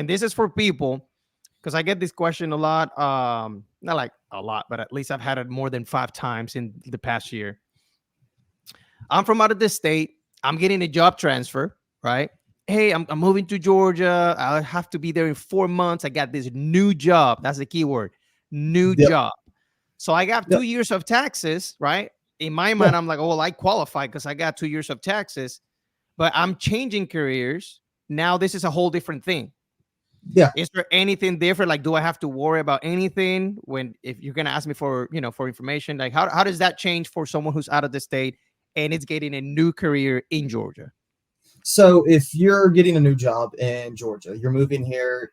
and this is for people because I get this question a lot. Not like a lot, but at least I've had it more than 5 times in the past year. I'm from out of the state. I'm getting a job transfer, right? Hey, I'm moving to Georgia. I have to be there in 4 months. I got this new job. That's the key word, new Yep. job. So I got Yep. 2 years of taxes, right? In my Yeah. mind, I'm like, oh, well, I qualify because I got 2 years of taxes, but I'm changing careers. Now this is a whole different thing. Yeah. Is there anything different? Like, do I have to worry about anything when if you're gonna ask me for for information? Like, how does that change for someone who's out of the state and it's getting a new career in Georgia? So if you're getting a new job in Georgia, you're moving here,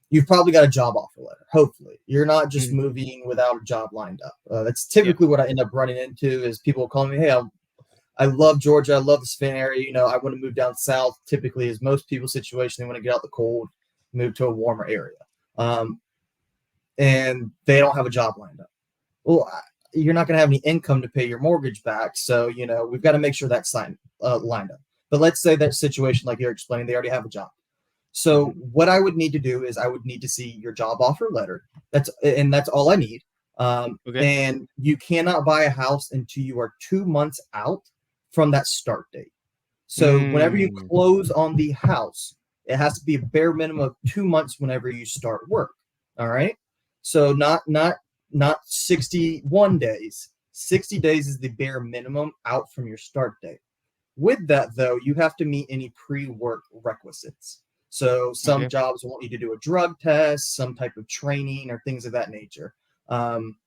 you've probably got a job offer letter. Hopefully, you're not just Mhm. moving without a job lined up. That's Yeah. typically what I end up running into is people calling me, "Hey, I love Georgia. I love this fan area. I want to move down south." Typically, is most people's situation. They want to get out the cold, move to a warmer area, um, and they don't have a job lined up. Well, you're not going to have any income to pay your mortgage back. So, we've got to make sure that's lined up. But let's say that situation, like you're explaining, they already have a job. So Mhm. what I would need to do is I would need to see your job offer letter. That's all I need. Okay. And you cannot buy a house until you are 2 months out from that start date. So whenever you Mm. close on the house, it has to be a bare minimum of 2 months whenever you start work. All right. So not 61 days. 60 days is the bare minimum out from your start date. With that, though, you have to meet any pre-work requisites. So some Okay. jobs want you to do a drug test, some type of training, or things of that nature. Um,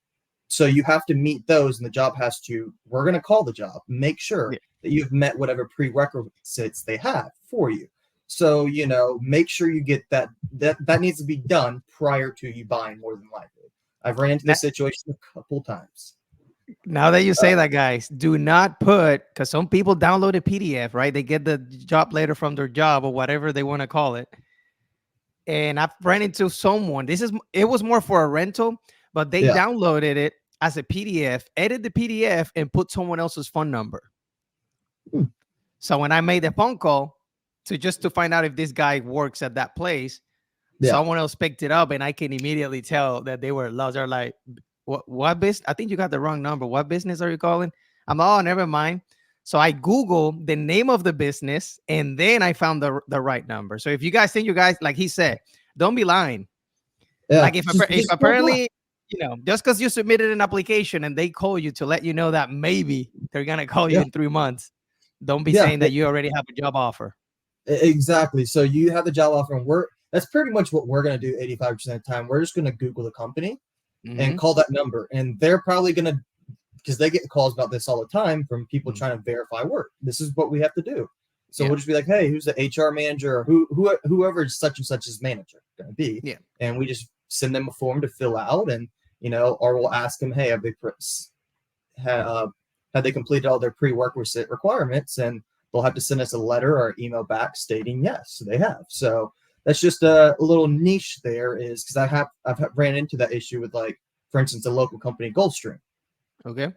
so you have to meet those, and the job has to. We're going to call the job, make sure Yeah. that you've met whatever prerequisites they have for you. So make sure you get that. That needs to be done prior to you buying, more than likely. I've ran into Now, this situation a couple times. now that you say Uh, that, guys, do not put because some people download a PDF, right? They get the job letter from their job or whatever they want to call it. And I've ran into someone. It was more for a rental, but they yeah. downloaded it as a PDF, edit the PDF, and put someone else's phone number. Hmm. So when I made the phone call to find out if this guy works at that place, Yeah. someone else picked it up, and I can immediately tell that they were lost. They're like, "What business? I think you got the wrong number. What business are you calling?" I'm oh, never mind. So I Googled the name of the business, and then I found the right number. So if you guys think you guys like he said, don't be lying. Yeah. Like if Just don't lie. apparently just because you submitted an application and they call you to let you know that maybe they're gonna call you Yeah. in 3 months, don't be Yeah. saying that you already have a job offer. Exactly. So you have the job offer, and that's pretty much what we're going to do 85% of the time. We're just going to Google the company and Hmm. call that number. And they're probably going to, because they get calls about this all the time from people Hmm. trying to verify work. This is what we have to do. So Yeah, we'll just be like, hey, who's the HR manager, or whoever such and such is manager going to be. yeah, And we just send them a form to fill out, and, or we'll ask them, hey, have they completed all their prerequisite requirements? And they'll have to send us a letter or email back stating yes, they have. So that's just a little niche there, is because I've ran into that issue with, like, for instance, a local company, Gulfstream. okay.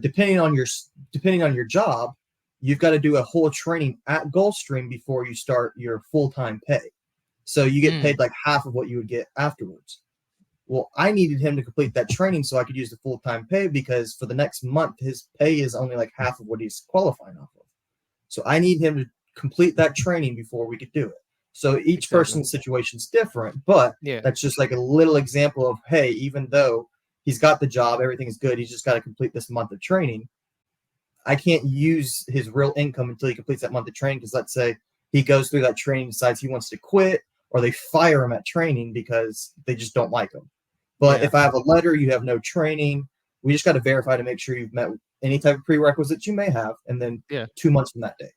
Depending on your job, you've got to do a whole training at Gulfstream before you start your full-time pay. So you get Mm. paid like half of what you would get afterwards. Well, I needed him to complete that training so I could use the full-time pay, because for the next month, his pay is only like half of what he's qualifying off of. So I need him to complete that training before we could do it. So each Exactly. person's situation is different, but Yeah. that's just like a little example of, hey, even though he's got the job, everything is good, he's just got to complete this month of training. I can't use his real income until he completes that month of training, because let's say he goes through that training, decides he wants to quit, or they fire him at training because they just don't like him. But Yeah. if I have a letter, you have no training, we just got to verify to make sure you've met any type of prerequisites you may have, and then Yeah. 2 months from that day.